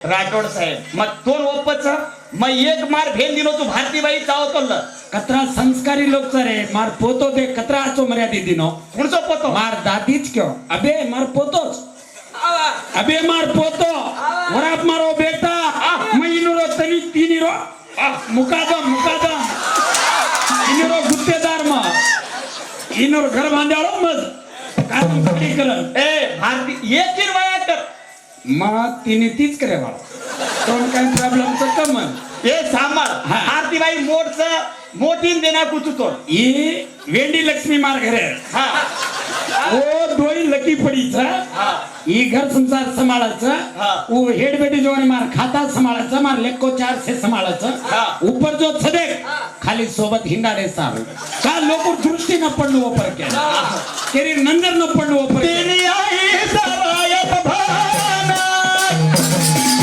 राठोड साहेब मग दोन ओपच मग एक मार भेन दिनो तू भारतीबाई चावतोल कतरा संस्कारी लोक रे मार पोतो दे कतरा आचो मर्यादी दिनो पुढचं पोतो मार दादीच क्यों अबे मार पोतोच अबे मार पोतो वराप मारो बेटा मईनुरो तनी तीनिरो मुकादम इनिरो गुत्तेदार मा इनोर घर बांधाळो मज काम करी करन ए भारती एक तीन वया कर मग तिने तीच करे बाळा कोण काय प्रॉब्लेमचं कमन ए सांभाळ भारतीबाई मोठीन देना कुचतो ही वेंडी लक्ष्मी मार घरे हा ओ डोई लकी पडीचा ही घर संसार संभाळायचं वो हेड बेटी जो मार खाता संभाळायचं मार लेको 4 से संभाळायचं ऊपर जो सदेक खाली सोबत हिंडारे सारू का लोक दृष्टी न पडलो ऊपर के केरी नंदर न पडलो ऊपर तेरी आई